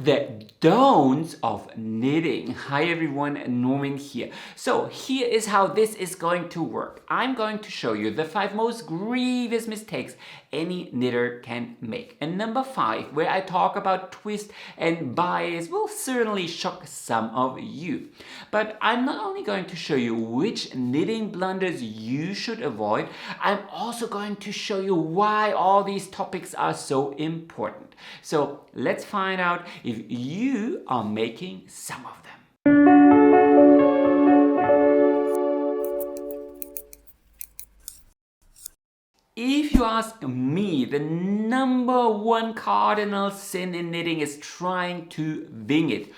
The don'ts of knitting. Hi everyone, Norman here. So here is how this is going to work. I'm going to show you the 5 most grievous mistakes any knitter can make. And number 5, where I talk about twist and bias, will certainly shock some of you. But I'm not only going to show you which knitting blunders you should avoid, I'm also going to show you why all these topics are so important. So let's find out if you are making some of them. If you ask me, the number 1 cardinal sin in knitting is trying to wing it.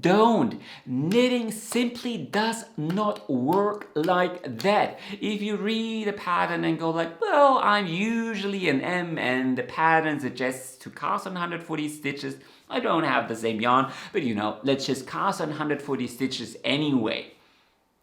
Don't. Knitting simply does not work like that. If you read a pattern and go like, well, I'm usually an M and the pattern suggests to cast on 140 stitches. I don't have the same yarn, but let's just cast on 140 stitches anyway.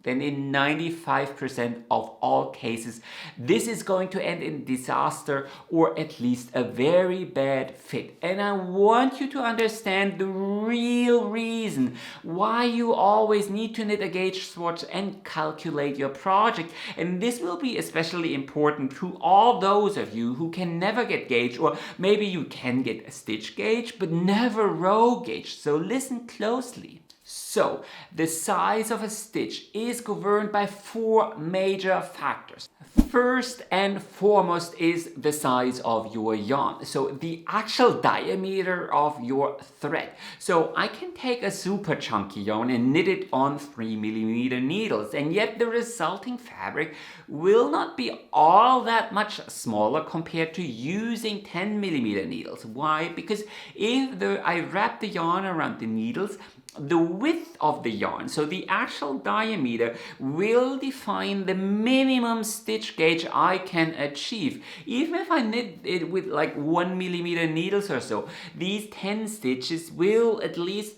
Then in 95% of all cases, this is going to end in disaster or at least a very bad fit. And I want you to understand the real reason why you always need to knit a gauge swatch and calculate your project. And this will be especially important to all those of you who can never get gauge, or maybe you can get a stitch gauge but never row gauge. So listen closely. So, the size of a stitch is governed by 4 major factors. First and foremost is the size of your yarn, so the actual diameter of your thread. So I can take a super chunky yarn and knit it on 3mm needles, and yet the resulting fabric will not be all that much smaller compared to using 10mm needles. Why? Because if I wrap the yarn around the needles, the width of the yarn, so the actual diameter, will define the minimum stitch gauge I can achieve. Even if I knit it with like 1mm needles or so, these 10 stitches will at least,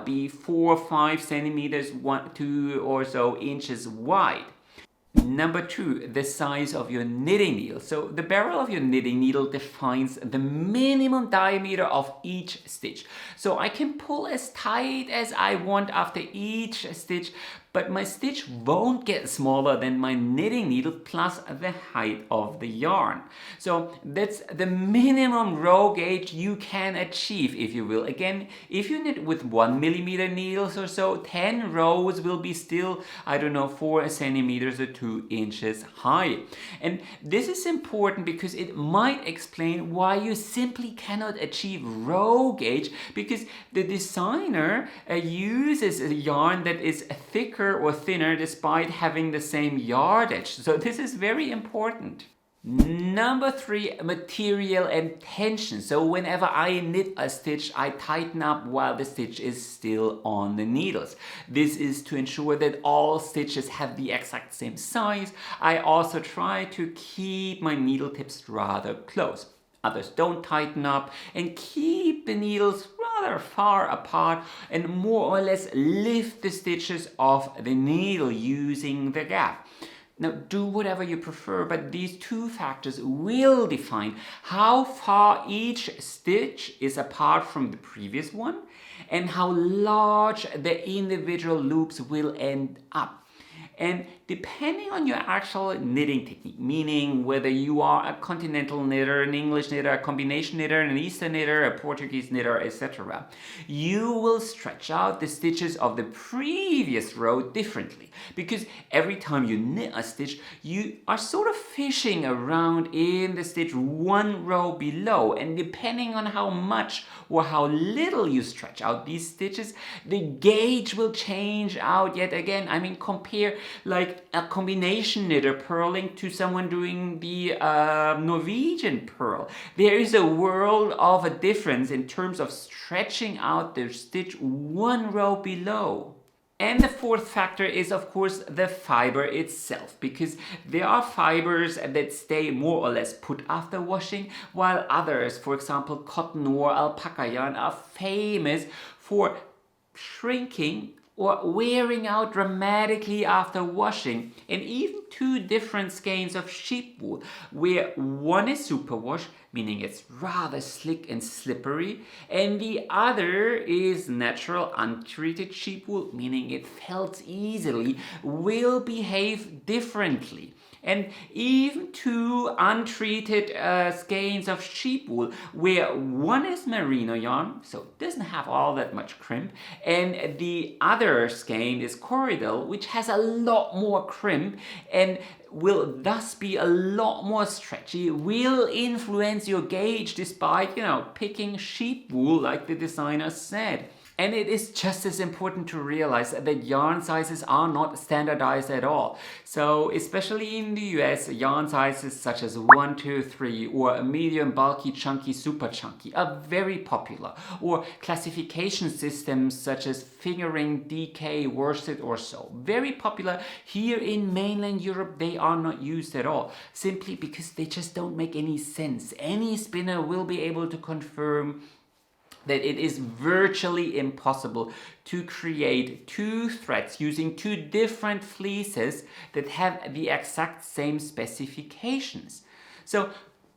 be 4 or 5 centimeters, 2 or so inches wide. Number 2, the size of your knitting needle. So the barrel of your knitting needle defines the minimum diameter of each stitch. So I can pull as tight as I want after each stitch, but my stitch won't get smaller than my knitting needle plus the height of the yarn. So that's the minimum row gauge you can achieve, if you will. Again, if you knit with 1mm needles or so, 10 rows will be still, 4 centimeters or 2 inches high. And this is important because it might explain why you simply cannot achieve row gauge, because the designer uses a yarn that is thicker or thinner despite having the same yardage. So this is very important. Number 3, material and tension. So whenever I knit a stitch, I tighten up while the stitch is still on the needles. This is to ensure that all stitches have the exact same size. I also try to keep my needle tips rather close. Others don't tighten up and keep the needles rather far apart and more or less lift the stitches off the needle using the gap. Now, do whatever you prefer, but these 2 factors will define how far each stitch is apart from the previous one and how large the individual loops will end up. And depending on your actual knitting technique, meaning whether you are a continental knitter, an English knitter, a combination knitter, an Eastern knitter, a Portuguese knitter, etc., you will stretch out the stitches of the previous row differently. Because every time you knit a stitch, you are sort of fishing around in the stitch 1 row below. And depending on how much or how little you stretch out these stitches, the gauge will change out yet again. Compare like a combination knitter purling to someone doing the Norwegian purl. There is a world of a difference in terms of stretching out the stitch 1 row below. And the 4th factor is, of course, the fiber itself, because there are fibers that stay more or less put after washing, while others, for example, cotton or alpaca yarn, are famous for shrinking or wearing out dramatically after washing, and even two different skeins of sheep wool, where one is superwash, meaning it's rather slick and slippery, and the other is natural untreated sheep wool, meaning it felts easily, will behave differently. And even two untreated skeins of sheep wool, where one is merino yarn, so it doesn't have all that much crimp, and the other skein is corridor, which has a lot more crimp and will thus be a lot more stretchy, will influence your gauge despite, picking sheep wool like the designer said. And it is just as important to realize that yarn sizes are not standardized at all. So especially in the US, yarn sizes such as 1, 2, 3 or medium, bulky, chunky, super chunky are very popular. Or classification systems such as fingering, DK, worsted or so. Very popular. Here in mainland Europe they are not used at all, simply because they just don't make any sense. Any spinner will be able to confirm that it is virtually impossible to create two threads using two different fleeces that have the exact same specifications. So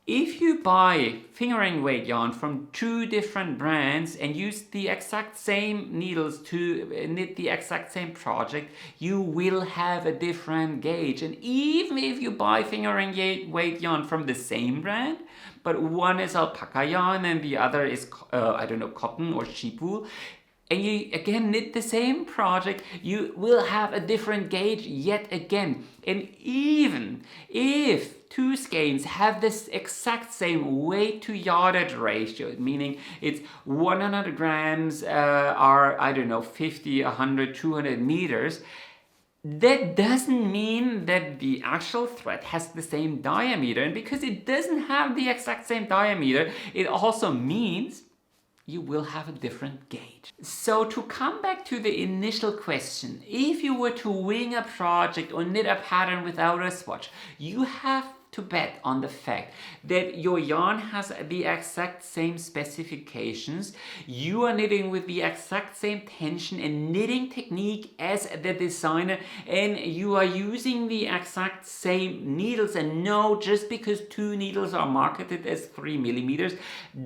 if you buy fingering weight yarn from two different brands and use the exact same needles to knit the exact same project, you will have a different gauge. And even if you buy fingering weight yarn from the same brand, but one is alpaca yarn and the other is, cotton or sheep wool, and you again knit the same project, you will have a different gauge yet again. And even if two skeins have this exact same weight to yardage ratio, meaning it's 100 grams are, 50, 100, 200 meters, that doesn't mean that the actual thread has the same diameter. And because it doesn't have the exact same diameter, it also means you will have a different gauge. So to come back to the initial question, if you were to wing a project or knit a pattern without a swatch, you have to bet on the fact that your yarn has the exact same specifications, you are knitting with the exact same tension and knitting technique as the designer, and you are using the exact same needles. And no, just because two needles are marketed as 3 millimeters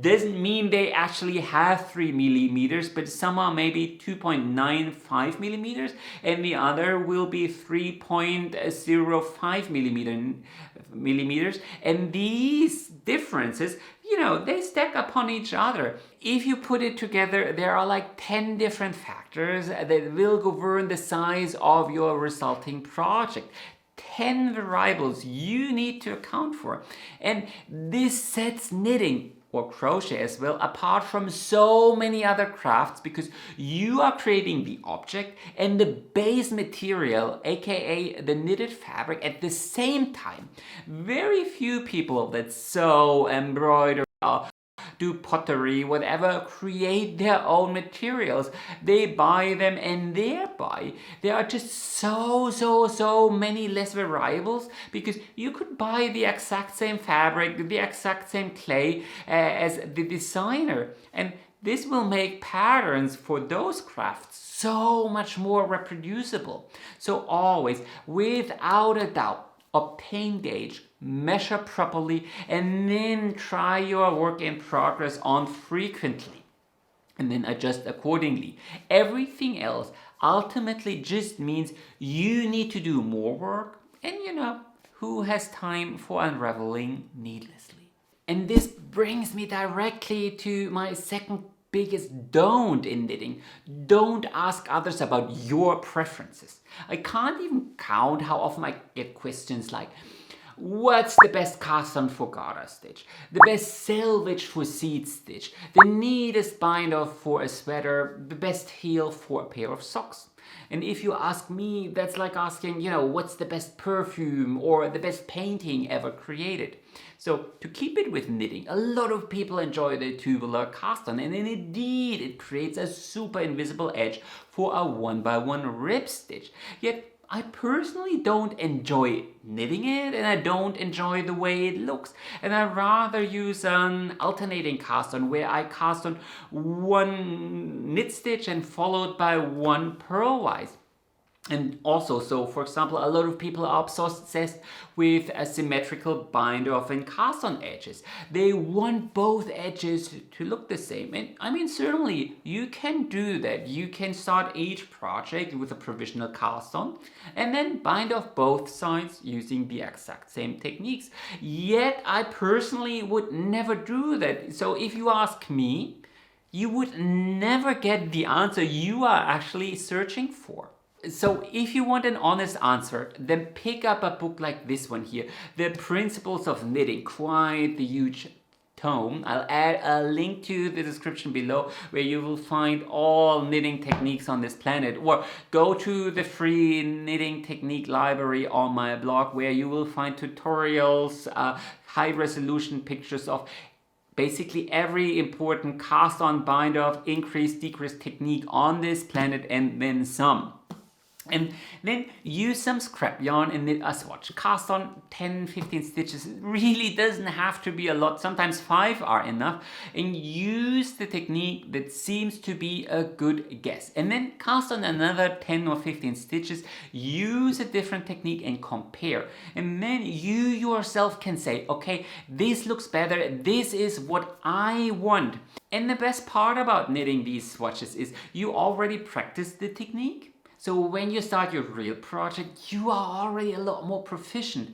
doesn't mean they actually have 3 millimeters, but some are maybe 2.95 millimeters and the other will be 3.05 millimeters, and these differences, they stack upon each other. If you put it together, there are like 10 different factors that will govern the size of your resulting project. 10 variables you need to account for, and this sets knitting or crochet as well apart from so many other crafts, because you are creating the object and the base material, aka the knitted fabric, at the same time. Very few people that sew, embroider, do pottery, whatever, create their own materials. They buy them, and thereby there are just so many less variables, because you could buy the exact same fabric, the exact same clay as the designer, and this will make patterns for those crafts so much more reproducible. So always, without a doubt, obtain gauge, measure properly, and then try your work in progress on frequently, and then adjust accordingly. Everything else ultimately just means you need to do more work, and who has time for unraveling needlessly? And this brings me directly to my second biggest don't in knitting. Don't ask others about your preferences. I can't even count how often I get questions like, what's the best cast on for garter stitch? The best selvage for seed stitch? The neatest binder for a sweater? The best heel for a pair of socks? And if you ask me, that's like asking, what's the best perfume or the best painting ever created? So to keep it with knitting, a lot of people enjoy the tubular cast on, and indeed it creates a super invisible edge for a 1x1 rib stitch. Yet I personally don't enjoy knitting it, and I don't enjoy the way it looks. And I rather use an alternating cast on, where I cast on one knit stitch and followed by one purlwise. And also, so for example, a lot of people are obsessed with a symmetrical binder off and cast on edges. They want both edges to look the same. And I mean, certainly you can do that. You can start each project with a provisional cast on and then bind off both sides using the exact same techniques. Yet I personally would never do that. So if you ask me, you would never get the answer you are actually searching for. So if you want an honest answer, then pick up a book like this one here, The Principles of Knitting, quite the huge tome. I'll add a link to the description below where you will find all knitting techniques on this planet, or go to the free knitting technique library on my blog where you will find tutorials, high resolution pictures of basically every important cast on, bind off, increase, decrease technique on this planet, and then some. And then use some scrap yarn and knit a swatch. Cast on 10-15 stitches. It really doesn't have to be a lot. Sometimes 5 are enough. And use the technique that seems to be a good guess. And then cast on another 10 or 15 stitches. Use a different technique and compare. And then you yourself can say, okay, this looks better. This is what I want. And the best part about knitting these swatches is you already practiced the technique. So when you start your real project, you are already a lot more proficient.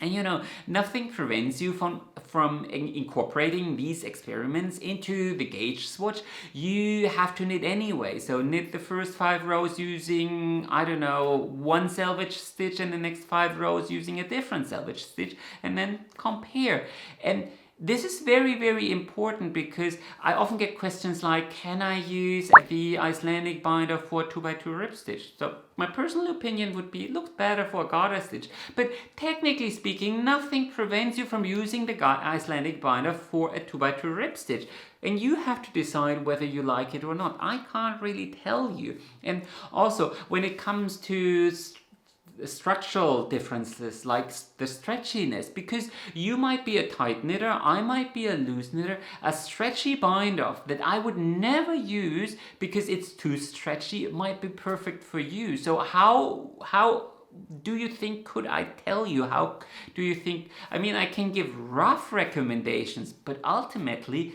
And you know, nothing prevents you from incorporating these experiments into the gauge swatch. You have to knit anyway. So knit the first 5 rows using, I don't know, one selvage stitch, and the next 5 rows using a different selvage stitch, and then compare. And this is very, very important because I often get questions like, can I use the Icelandic binder for a 2x2 rib stitch? So my personal opinion would be, it looks better for a garter stitch. But technically speaking, nothing prevents you from using the Icelandic binder for a 2x2 rib stitch. And you have to decide whether you like it or not. I can't really tell you. And also, when it comes to structural differences like the stretchiness, because you might be a tight knitter, I might be a loose knitter, a stretchy bind off that I would never use because it's too stretchy, it might be perfect for you. So how do you think could I tell you? How do you think? I mean, I can give rough recommendations, but ultimately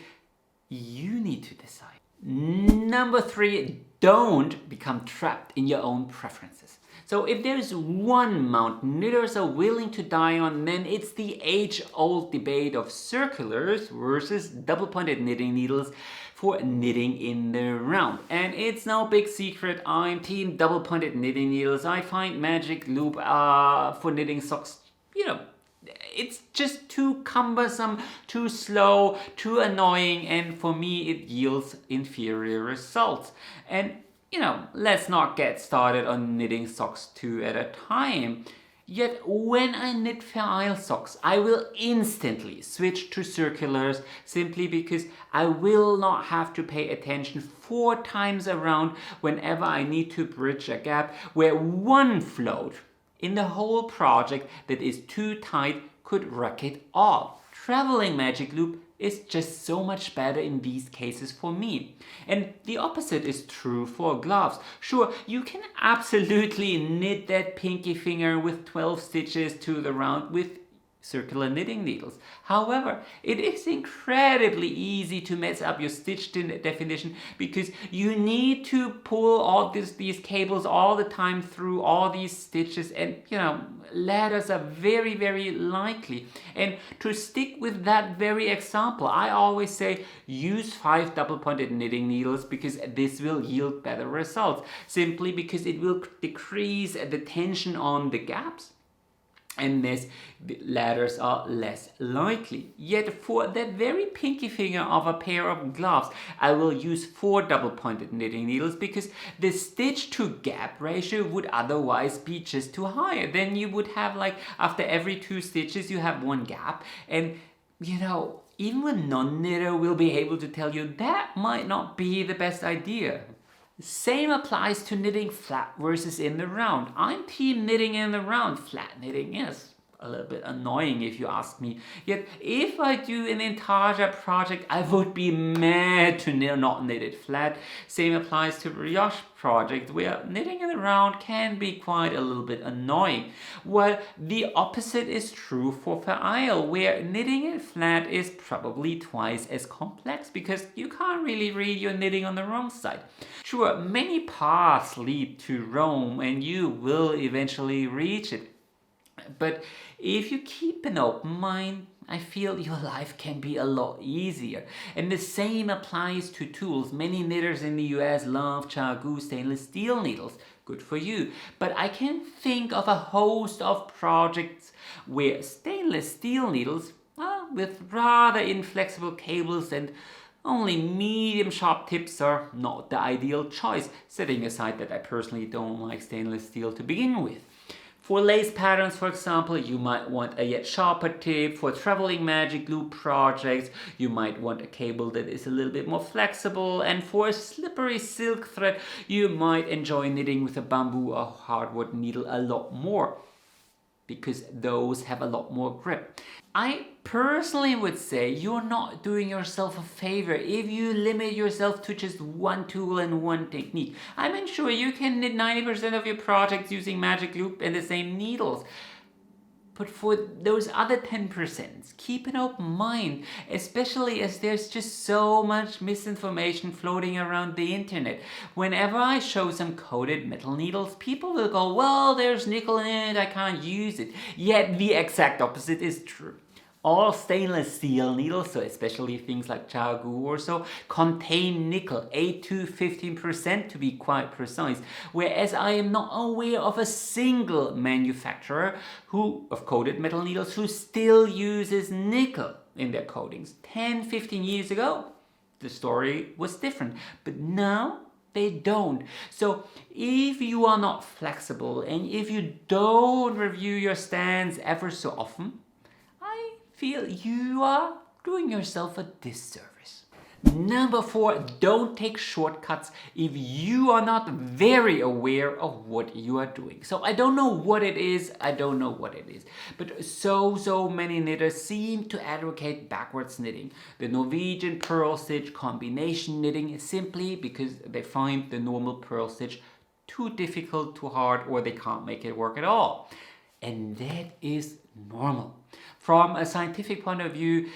you need to decide. Number 3, don't become trapped in your own preferences. So if there's one mount knitters are willing to die on, then it's the age-old debate of circulars versus double-pointed knitting needles for knitting in the round. And it's no big secret, I'm team double-pointed knitting needles. I find magic loop for knitting socks, you know, it's just too cumbersome, too slow, too annoying, and for me it yields inferior results. And you know, let's not get started on knitting socks 2 at a time. Yet when I knit Fair Isle socks, I will instantly switch to circulars simply because I will not have to pay attention 4 times around whenever I need to bridge a gap where one float in the whole project that is too tight could wreck it all. Traveling magic loop is just so much better in these cases for me. And the opposite is true for gloves. Sure, you can absolutely knit that pinky finger with 12 stitches to the round with circular knitting needles. However, it is incredibly easy to mess up your stitch definition because you need to pull all these cables all the time through all these stitches, and you know, ladders are very, very likely. And to stick with that very example, I always say use 5 double-pointed knitting needles because this will yield better results, simply because it will decrease the tension on the gaps, and the ladders are less likely. Yet for that very pinky finger of a pair of gloves, I will use 4 double-pointed knitting needles because the stitch to gap ratio would otherwise be just too high. Then you would have, like, after every 2 stitches you have 1 gap, and you know, even a non-knitter will be able to tell you that might not be the best idea. Same applies to knitting flat versus in the round. I'm team knitting in the round. Flat knitting is a little bit annoying if you ask me. Yet if I do an entire project, I would be mad to not knit it flat. Same applies to brioche project where knitting in the round can be quite a little bit annoying. Well, the opposite is true for Vereil, where knitting it flat is probably twice as complex because you can't really read your knitting on the wrong side. Sure, many paths lead to Rome and you will eventually reach it. But if you keep an open mind, I feel your life can be a lot easier. And the same applies to tools. Many knitters in the US love CHAOGOO stainless steel needles. Good for you. But I can think of a host of projects where stainless steel needles, with rather inflexible cables and only medium sharp tips, are not the ideal choice, setting aside that I personally don't like stainless steel to begin with. For lace patterns, for example, you might want a yet sharper tip. For traveling magic glue projects, you might want a cable that is a little bit more flexible. And for a slippery silk thread, you might enjoy knitting with a bamboo or hardwood needle a lot more, because those have a lot more grip. I personally would say you're not doing yourself a favor if you limit yourself to just one tool and one technique. I mean, sure, you can knit 90% of your projects using magic loop and the same needles. But for those other 10%, keep an open mind, especially as there's just so much misinformation floating around the internet. Whenever I show some coated metal needles, people will go, well, there's nickel in it, I can't use it. Yet the exact opposite is true. All stainless steel needles, so especially things like CHAOGOO or so, contain nickel, 8 to 15% to be quite precise, whereas I am not aware of a single manufacturer of coated metal needles who still uses nickel in their coatings. 10-15 years ago, the story was different, but now they don't. So if you are not flexible and if you don't review your stance ever so often, feel you are doing yourself a disservice. Number 4, don't take shortcuts if you are not very aware of what you are doing. So I don't know what it is, but so many knitters seem to advocate backwards knitting. The Norwegian purl stitch combination knitting, simply because they find the normal purl stitch too difficult, too hard, or they can't make it work at all. And that is normal. From a scientific point of view,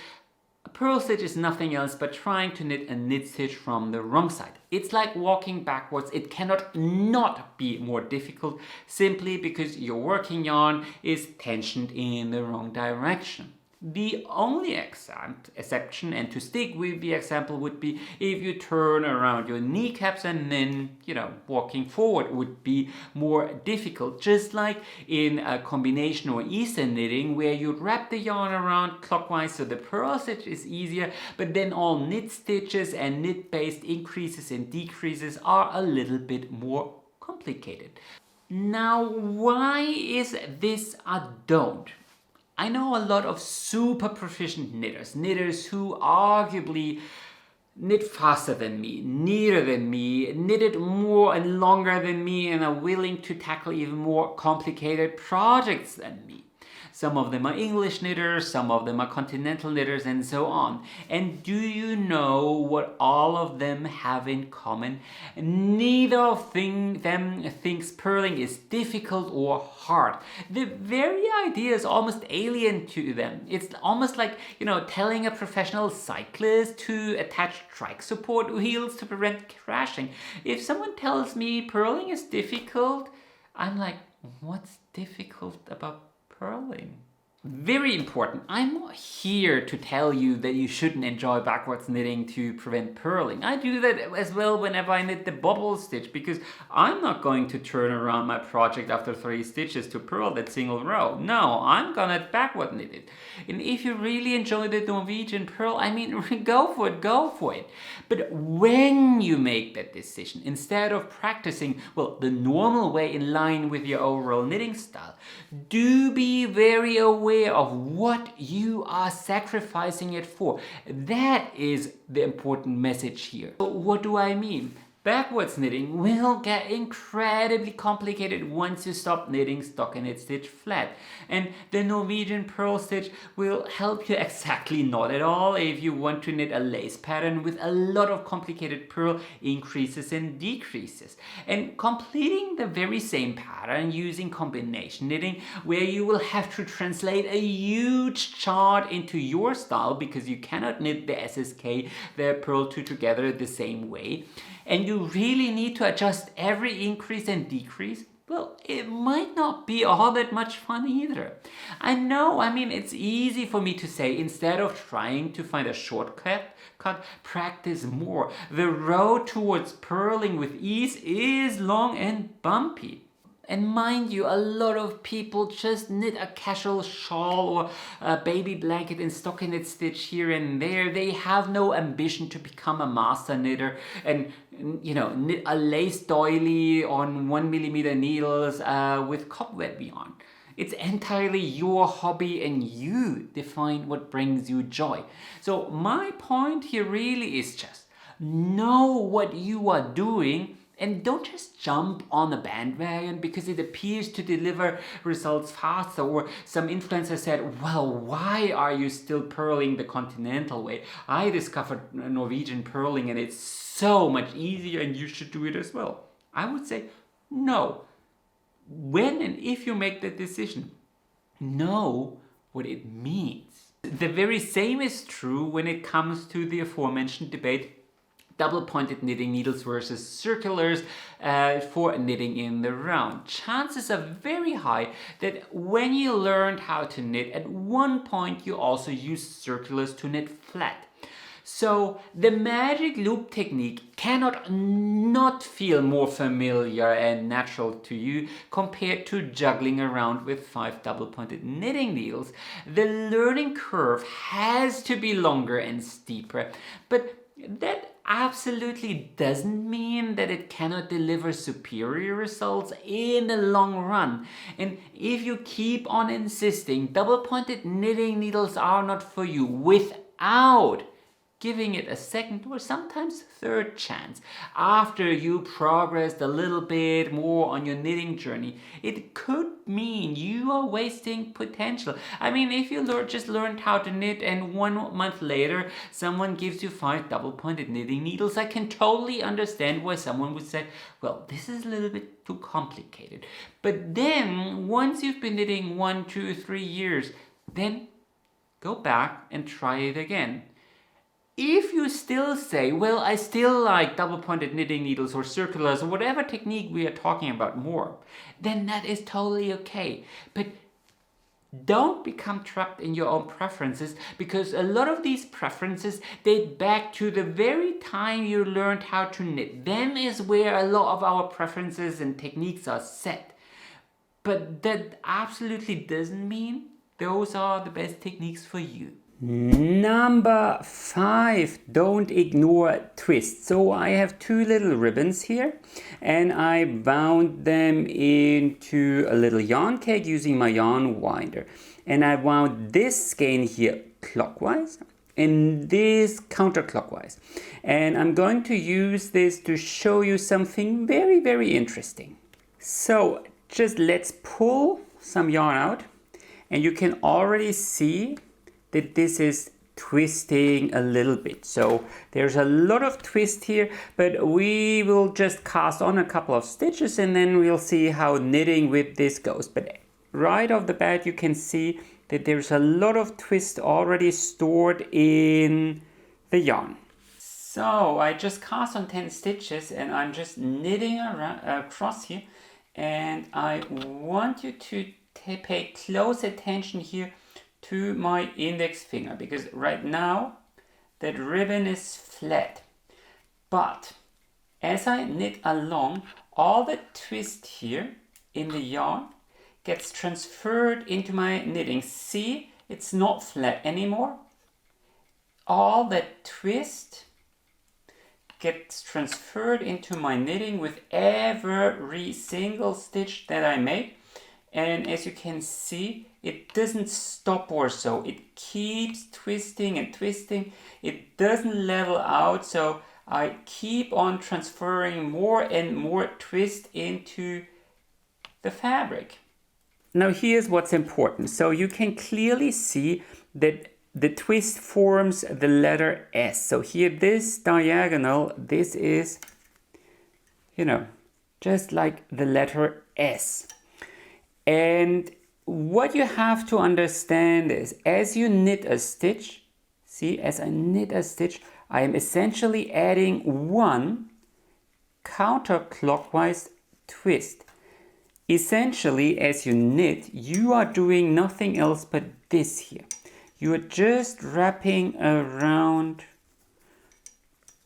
a purl stitch is nothing else but trying to knit a knit stitch from the wrong side. It's like walking backwards. It cannot not be more difficult simply because your working yarn is tensioned in the wrong direction. The only exception, and to stick with the example, would be if you turn around your kneecaps and then, walking forward would be more difficult. Just like in a combination or Eastern knitting where you'd wrap the yarn around clockwise so the purl stitch is easier, but then all knit stitches and knit-based increases and decreases are a little bit more complicated. Now, why is this a don't? I know a lot of super proficient knitters who arguably knit faster than me, neater than me, knitted more and longer than me, and are willing to tackle even more complicated projects than me. Some of them are English knitters, some of them are continental knitters, and so on. And do you know what all of them have in common? Neither of them thinks purling is difficult or hard. The very idea is almost alien to them. It's almost like, telling a professional cyclist to attach trike support wheels to prevent crashing. If someone tells me purling is difficult, I'm like, what's difficult about purling? Very important. I'm not here to tell you that you shouldn't enjoy backwards knitting to prevent purling. I do that as well whenever I knit the bobble stitch, because I'm not going to turn around my project after 3 stitches to purl that single row. No, I'm gonna backward knit it. And if you really enjoy the Norwegian purl, go for it. But when you make that decision, instead of practicing, the normal way in line with your overall knitting style, do be very aware of what you are sacrificing it for. That is the important message here. So what do I mean? Backwards knitting will get incredibly complicated once you stop knitting stockinette stitch flat. And the Norwegian purl stitch will help you exactly not at all if you want to knit a lace pattern with a lot of complicated purl increases and decreases. And completing the very same pattern using combination knitting, where you will have to translate a huge chart into your style because you cannot knit the SSK, the purl two together the same way, and you really need to adjust every increase and decrease, well, it might not be all that much fun either. I know, it's easy for me to say, instead of trying to find a shortcut, practice more. The road towards purling with ease is long and bumpy. And mind you, a lot of people just knit a casual shawl or a baby blanket in stockinette stitch here and there. They have no ambition to become a master knitter and, knit a lace doily on 1mm needles with cobweb yarn. It's entirely your hobby and you define what brings you joy. So my point here really is just know what you are doing. And don't just jump on a bandwagon because it appears to deliver results faster. Or some influencer said, well, why are you still purling the continental way? I discovered Norwegian purling and it's so much easier and you should do it as well. I would say, no. When and if you make that decision, know what it means. The very same is true when it comes to the aforementioned debate double-pointed knitting needles versus circulars for knitting in the round. Chances are very high that when you learned how to knit, at one point you also used circulars to knit flat. So the magic loop technique cannot not feel more familiar and natural to you compared to juggling around with 5 double-pointed knitting needles. The learning curve has to be longer and steeper, but that absolutely doesn't mean that it cannot deliver superior results in the long run. And if you keep on insisting double-pointed knitting needles are not for you without giving it a second or sometimes third chance after you progressed a little bit more on your knitting journey, it could mean you are wasting potential. If you just learned how to knit and 1 month later someone gives you 5 double-pointed knitting needles, I can totally understand why someone would say, well, this is a little bit too complicated. But then once you've been knitting 1, 2, 3 years, then go back and try it again. If you still say, well, I still like double-pointed knitting needles or circulars or whatever technique we are talking about more, then that is totally okay. But don't become trapped in your own preferences, because a lot of these preferences date back to the very time you learned how to knit. Then is where a lot of our preferences and techniques are set. But that absolutely doesn't mean those are the best techniques for you. Number 5, don't ignore twists. So I have 2 little ribbons here and I wound them into a little yarn cake using my yarn winder. And I wound this skein here clockwise and this counterclockwise. And I'm going to use this to show you something very, very interesting. So just let's pull some yarn out and you can already see that this is twisting a little bit. So there's a lot of twist here, but we will just cast on a couple of stitches and then we'll see how knitting with this goes. But right off the bat you can see that there's a lot of twist already stored in the yarn. So I just cast on 10 stitches and I'm just knitting across here, and I want you to pay close attention here to my index finger, because right now that ribbon is flat, but as I knit along, all the twist here in the yarn gets transferred into my knitting. See, it's not flat anymore. All that twist gets transferred into my knitting with every single stitch that I make. And as you can see, it doesn't stop or so. It keeps twisting and twisting. It doesn't level out. So I keep on transferring more and more twist into the fabric. Now here's what's important. So you can clearly see that the twist forms the letter S. So here this diagonal, this is, just like the letter S. And what you have to understand is, as you knit a stitch, see, as I knit a stitch, I am essentially adding one counterclockwise twist. Essentially, as you knit, you are doing nothing else but this here. You are just wrapping around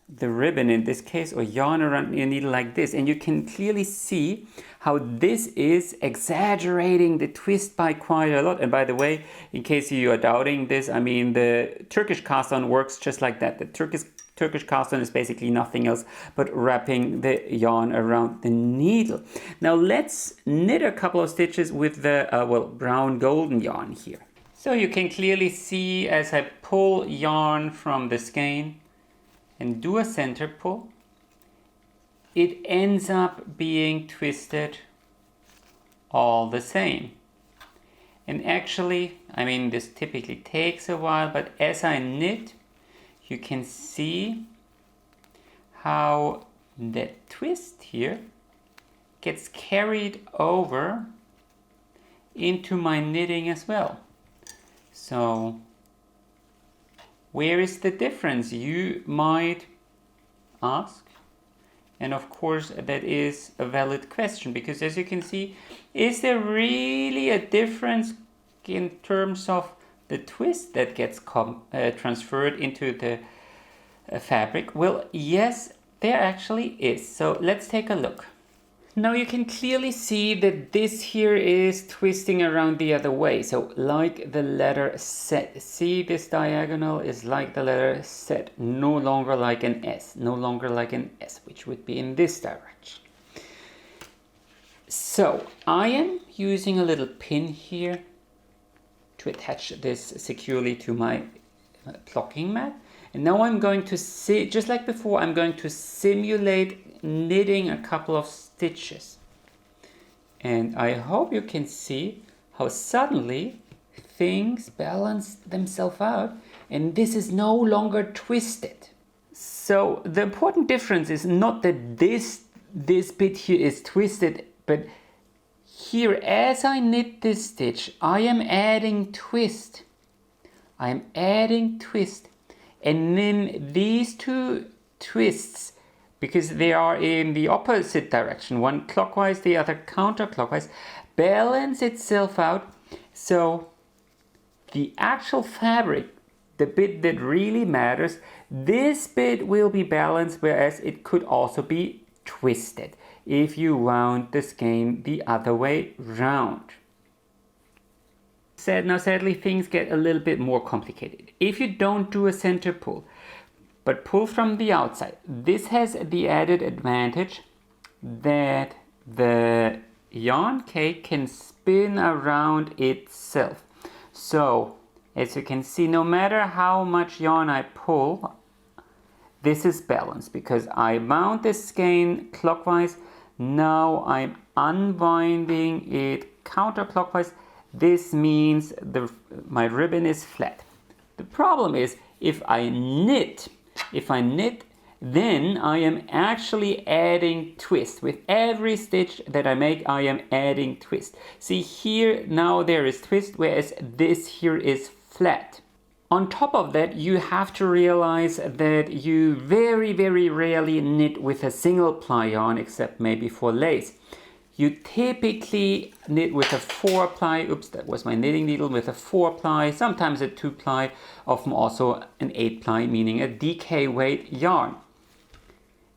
the ribbon in this case, or yarn around your needle like this, and you can clearly see how this is exaggerating the twist by quite a lot. And by the way, in case you are doubting this, I mean, the Turkish cast on works just like that. The Turkish cast on is basically nothing else but wrapping the yarn around the needle. Now let's knit a couple of stitches with the brown golden yarn here. So you can clearly see as I pull yarn from the skein and do a center pull, it ends up being twisted all the same. And actually, I mean, this typically takes a while, but as I knit, you can see how that twist here gets carried over into my knitting as well. So where is the difference, you might ask? And of course, that is a valid question, because as you can see, is there really a difference in terms of the twist that gets transferred into the fabric? Well, yes, there actually is. So let's take a look. Now you can clearly see that this here is twisting around the other way. So like the letter Z. See, this diagonal is like the letter Z, no longer like an S, no longer like an S, which would be in this direction. So I am using a little pin here to attach this securely to my blocking mat. And now I'm going to see, just like before, I'm going to simulate knitting a couple of stitches. And I hope you can see how suddenly things balance themselves out and this is no longer twisted. So the important difference is not that this bit here is twisted, but here as I knit this stitch, I am adding twist. I am adding twist. And then these two twists, because they are in the opposite direction, one clockwise, the other counterclockwise, balance itself out. So the actual fabric, the bit that really matters, this bit will be balanced, whereas it could also be twisted if you wound the skein the other way round. Now sadly things get a little bit more complicated. If you don't do a center pull, but pull from the outside, this has the added advantage that the yarn cake can spin around itself. So as you can see, no matter how much yarn I pull, this is balanced because I wound the skein clockwise. Now I'm unwinding it counterclockwise. This means my ribbon is flat. The problem is if I knit, then I am actually adding twist. With every stitch that I make, I am adding twist. See here, now there is twist, whereas this here is flat. On top of that, you have to realize that you very, very rarely knit with a single ply yarn, except maybe for lace. You typically knit with a 4-ply, oops, that was my knitting needle, with a 4-ply, sometimes a 2-ply, often also an 8-ply, meaning a DK weight yarn.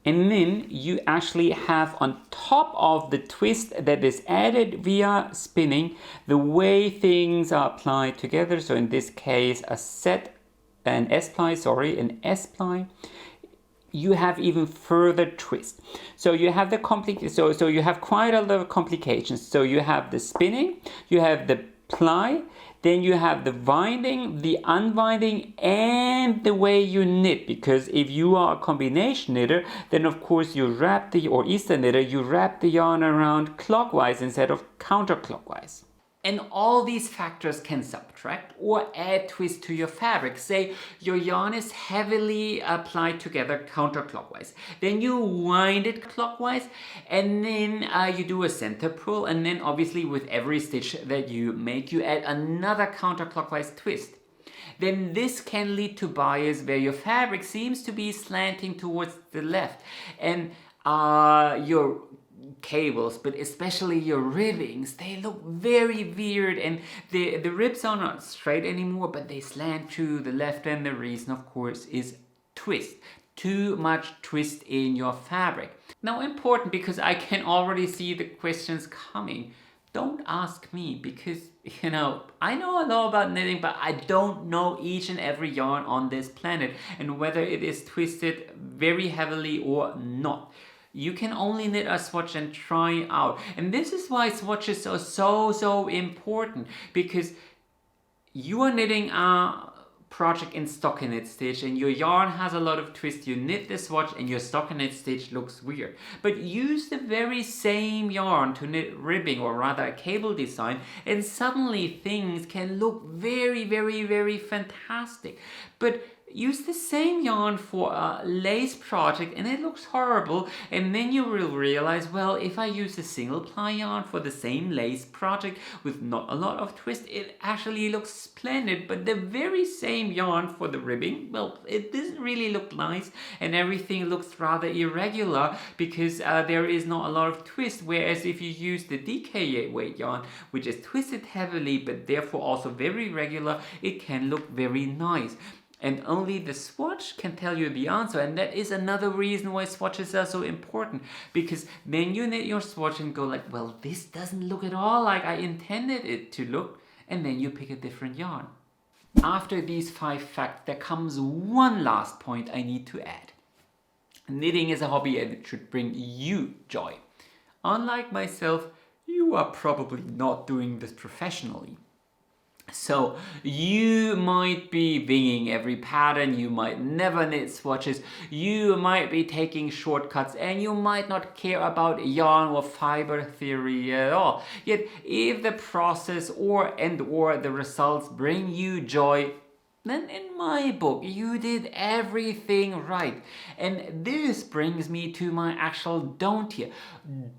And then you actually have on top of the twist that is added via spinning, the way things are applied together. So in this case, an S-ply. You have even further twist. So you have so you have quite a lot of complications. So you have the spinning, you have the ply, then you have the winding, the unwinding, and the way you knit. Because if you are a combination knitter, then of course you wrap or Easter knitter, you wrap the yarn around clockwise instead of counterclockwise. And all these factors can subtract or add twist to your fabric. Say your yarn is heavily applied together counterclockwise. Then you wind it clockwise, and then you do a center pull, and then obviously with every stitch that you make, you add another counterclockwise twist. Then this can lead to bias where your fabric seems to be slanting towards the left, and your cables, but especially your ribbings, they look very weird, and the ribs are not straight anymore, but they slant to the left, and the reason of course is twist. Too much twist in your fabric. Now, important, because I can already see the questions coming. Don't ask me, because I know a lot about knitting, but I don't know each and every yarn on this planet and whether it is twisted very heavily or not. You can only knit a swatch and try out. And this is why swatches are so important, because you are knitting a project in stockinette stitch and your yarn has a lot of twist. You knit the swatch and your stockinette stitch looks weird. But use the very same yarn to knit ribbing, or rather a cable design, and suddenly things can look very fantastic. But use the same yarn for a lace project and it looks horrible, and then you will realize, well, if I use a single ply yarn for the same lace project with not a lot of twist, it actually looks splendid. But the very same yarn for the ribbing, well, it doesn't really look nice, and everything looks rather irregular because there is not a lot of twist. Whereas if you use the DK weight yarn, which is twisted heavily but therefore also very regular, it can look very nice. And only the swatch can tell you the answer. And that is another reason why swatches are so important, because then you knit your swatch and go like, well, this doesn't look at all like I intended it to look, and then you pick a different yarn. After these 5 facts, there comes one last point I need to add. Knitting is a hobby and it should bring you joy. Unlike myself, you are probably not doing this professionally. So you might be winging every pattern, you might never knit swatches, you might be taking shortcuts, and you might not care about yarn or fiber theory at all. Yet if the process or the results bring you joy, then in my book you did everything right. And this brings me to my actual don't here.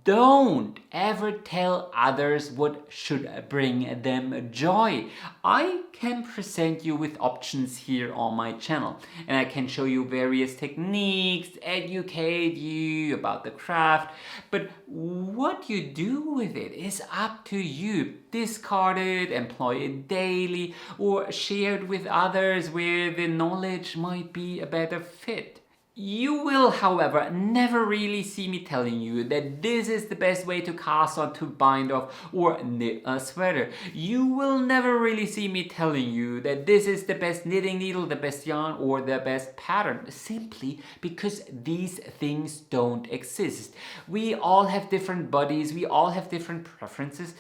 Don't ever tell others what should bring them joy. I can present you with options here on my channel, and I can show you various techniques, educate you about the craft, but what you do with it is up to you. Discard it, employ it daily, or share it with others where the knowledge might be a better fit. You will, however, never really see me telling you that this is the best way to cast on, to bind off, or knit a sweater. You will never really see me telling you that this is the best knitting needle, the best yarn, or the best pattern, simply because these things don't exist. We all have different bodies, we all have different preferences,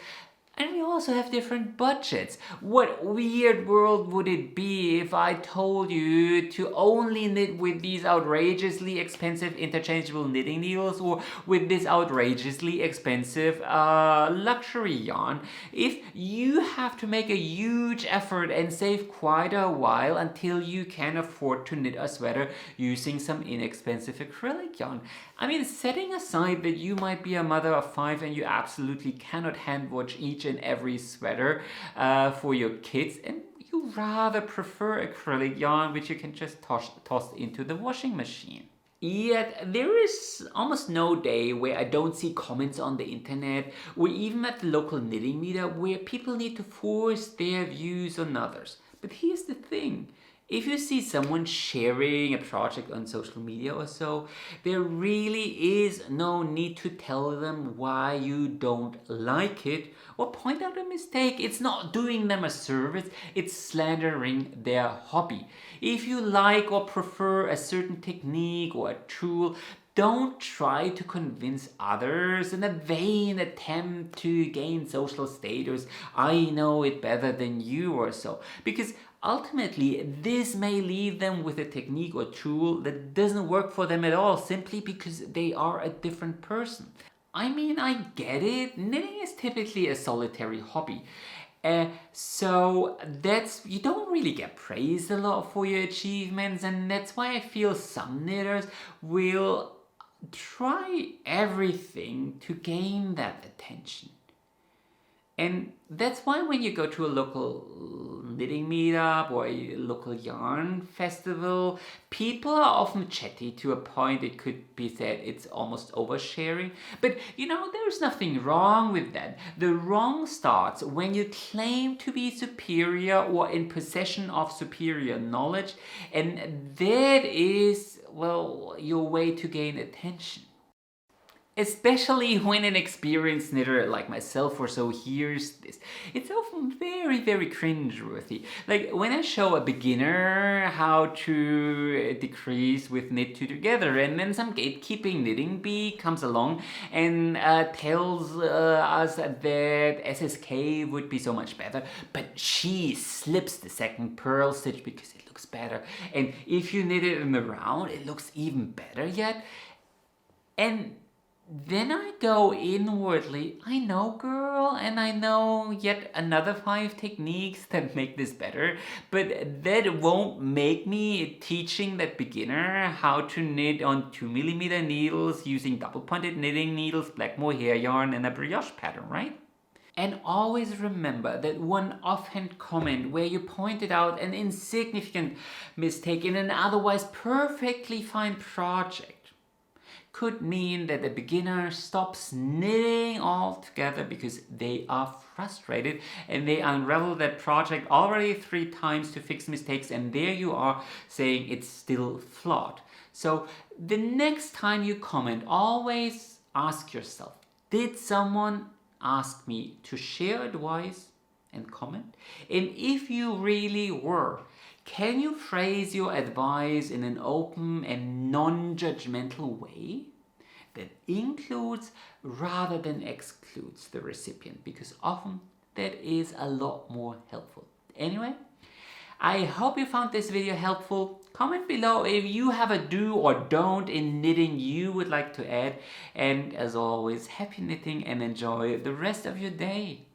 and we also have different budgets. What weird world would it be if I told you to only knit with these outrageously expensive interchangeable knitting needles, or with this outrageously expensive luxury yarn? If you have to make a huge effort and save quite a while until you can afford to knit a sweater using some inexpensive acrylic yarn. I mean, setting aside that you might be a mother of 5 and you absolutely cannot hand watch each and every sweater for your kids, and you rather prefer acrylic yarn which you can just toss into the washing machine. Yet there is almost no day where I don't see comments on the internet or even at the local knitting meetup where people need to force their views on others. But here's the thing. If you see someone sharing a project on social media or so, there really is no need to tell them why you don't like it or point out a mistake. It's not doing them a service, it's slandering their hobby. If you like or prefer a certain technique or a tool, don't try to convince others in a vain attempt to gain social status. I know it better than you or so. Because ultimately, this may leave them with a technique or tool that doesn't work for them at all, simply because they are a different person. I mean, I get it. Knitting is typically a solitary hobby. So that's, you don't really get praised a lot for your achievements, and that's why I feel some knitters will try everything to gain that attention. And that's why when you go to a local knitting meetup or a local yarn festival, people are often chatty to a point it could be said it's almost oversharing. But there's nothing wrong with that. The wrong starts when you claim to be superior or in possession of superior knowledge, and that is, well, your way to gain attention. Especially when an experienced knitter like myself or so hears this. It's often very, very cringeworthy. Like when I show a beginner how to decrease with knit two together, and then some gatekeeping knitting bee comes along and tells us that SSK would be so much better, but she slips the second purl stitch because it looks better. And if you knit it in the round, it looks even better yet. And then I go inwardly, I know, girl, and I know yet another 5 techniques that make this better, but that won't make me teaching that beginner how to knit on 2mm needles using double-pointed knitting needles, black mohair yarn, and a brioche pattern, right? And always remember that one offhand comment where you pointed out an insignificant mistake in an otherwise perfectly fine project could mean that the beginner stops knitting altogether because they are frustrated and they unravel that project already 3 times to fix mistakes, and there you are saying it's still flawed. So the next time you comment, always ask yourself, did someone ask me to share advice and comment? And if you really were, can you phrase your advice in an open and non-judgmental way that includes rather than excludes the recipient? Because often that is a lot more helpful. Anyway, I hope you found this video helpful. Comment below if you have a do or don't in knitting you would like to add. And as always, happy knitting and enjoy the rest of your day.